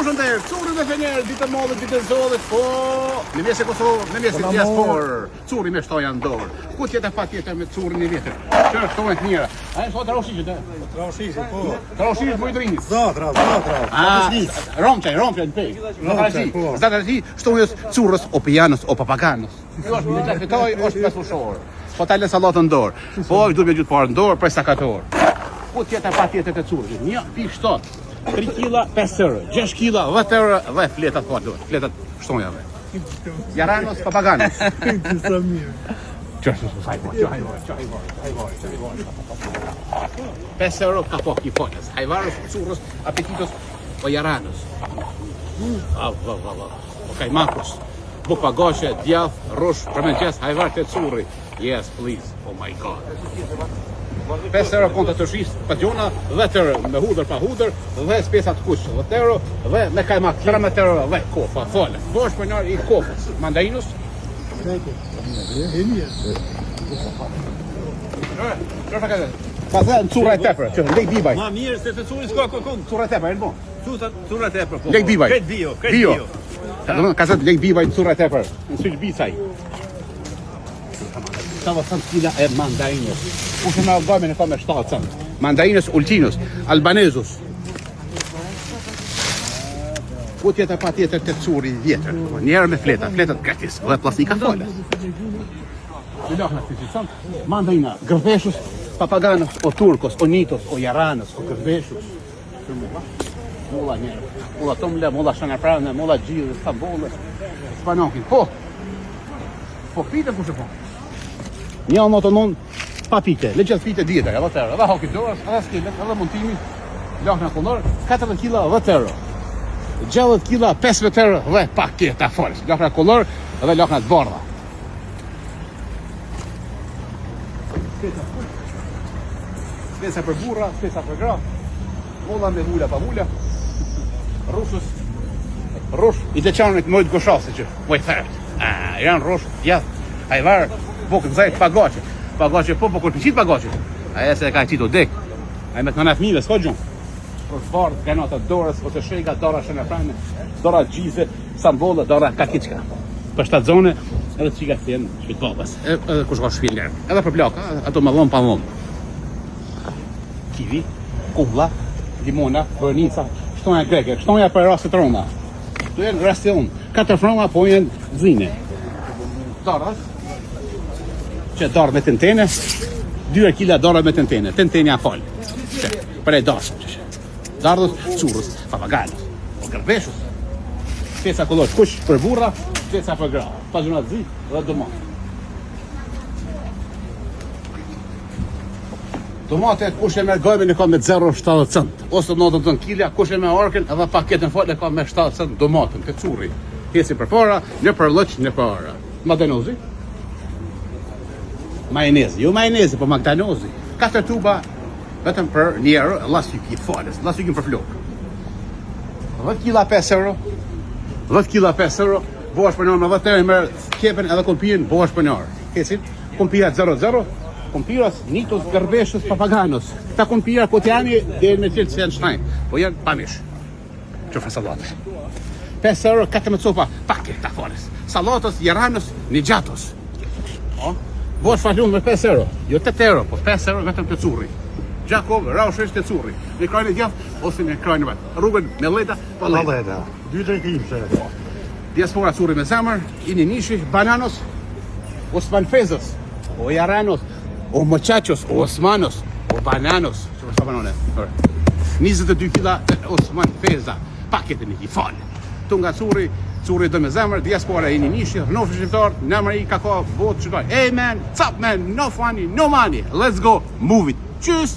Kush ndër? Curi me fener, ditë modë, ditë zollit, po. Në mes e Kosovë, në mes e diasporë. Curi me shtoja në dorë. Ku tjetër pa tjetër me curin e vjetër. Çfarë shtohen të mira? Ai sot raushishit, Raushishit, po. Raushishit më i drinit. Zatra. Romçaj, në pej. Zatra shtohen currës o pianos o papaganos. Kjo është me fitoj, është pesfushor. Po ta lë sallatën në dorë. Po është duhet me gjithë parë në dorë për sakator. Ku tjetër pa tjetër të currit. 1 pi shtot. 3 kg 5 euro, 6 kg 10 euro dhe fletat po ato, fletat shtonjave. Jaranos papaganos. Sa mirë. Çfarë sa fajmo, çaj. 5 euro kapo kipones. Hajvaros, curros, apetitos o jaranos. Okay, Marcos. Bukpagoshe, djath, rush, përmendjes, hajvar të curri. Yes, please. Oh my god. 5 euro konta të shisë pa gjona, 10 euro me hudër pa hudër, dhe spesat kush, 10 euro, dhe me kajmak 13 euro dhe kofa, fole. Bosh për nërë i kofës. Mandarinus? Pa dhe në cura e tepër, që lej bibaj. Ma mirë se të curi s'ka kokon. Cura e tepër, e në bon? Cura e tepër, po. Lej bibaj. Këtë bio. Ka zet lej bibaj në cura e tepër, në syq bicaj. Stava cent kila e mandarinës. Kushe me algajme në ka me 7 cent. Mandarinës ultinus, albanezus. Ku tjetër pa tjetër të curi vjetër. Njerë me fletat gratis, dhe plastika fole. Mandarina, gërveshus, papaganos, o turkos, o nitos, o jaranos, o gërveshus. Mulla njerë, mulla tomle, mulla shanaprane, mulla gjirë, stambolle, spanokin. Po pite kushe po. Një në të non, pa pite, leqet pite djetër, edhe të euro, edhe hokit dorës, edhe skelet, edhe montimi, lakna kullor, 40 kila 10 euro, 60 kila 15 euro dhe paketa forës, lakna kullor edhe lakna të bardha. Spesa për burra, spesa për gra, molla me mula pa mula, rush, i të qanët mojtë goshasë që, mojtë thërët, janë rush, jath, hajvarë, bukë nëzajt pagaqe po kur pëqit pagaqe. Aja se ka qitu dek. Aja me të nëna fmive, s'ko gjumë. Për zbardë, kanata dorës, ose shega, dora shënafrane, dora gjize, sambolla, dora kakiqka. Për 7 zone, edhe qika këtjen, shpit babas. Edhe kush ka shpil njerë. Edhe për plaka, ato më dhonë pa dhonë. Kivi, kulla, limona, bërnica, shtonja greke, shtonja për rastet roma. Tu jenë rastion, 4 froma, po jenë zine. Doras, që dorë me tentene, 2 kila dorë me tentene, tentenja falë. Për e dorë, dardhës, curës, papaganos, o gërbeshus, spesa kollosh, kush për burra, spesa për gra, pa gjunat zi dhe domate. Domate, kush e me gajmin e ka me 0,70 cent, ose 90 kila, kush e me orken edhe paketën falë e ka me 70 cent domatën, të curi. Hesi për para, një për lëq, një për ara. Magdanozi? Majonezi, jo majonezi, po magdanozi. 4 tuba, vetëm për njerë, lasjiki falës, lasjikin për flokë. 10 kila 5 euro, 10 kila 5 euro, bosh për nërë me 10 euro, mërë kepen edhe kompijen, bosh për nërë. Hesin, kompijat 0-0, kompiras, nitos, gërbeshës, papaganos. Ta kompija, po t'jani, dhe me tjelë që janë shnajnë, po janë pamish. Qofë salatës. 5 euro, 14 sopa, paket ta falës. Salatës, jaranos, një gjatos. Bosh falun me 5 euro, jo 8 euro, po 5 euro vetëm të curri. Gjakov, raushesht të curri. Në krajnë e djath, ose në krajnë e vetë. Rrugën me leda, pa leda. 2-3 klimse. Diaspora curri me zemër, ini nishi, bananos, o spanfezës, o jaranos, o muchachos, o osmanos, o bananos. Që përsa banone? 22 kila osmanfeza, paket e një ki falë. Tu nga curri dhe me zemër, diaspora e një nishi, rënofi shqiptar, nëmër i ka botë qëtoj. Hey man, what's up man, no funny, no money, let's go, move it. Tschüss!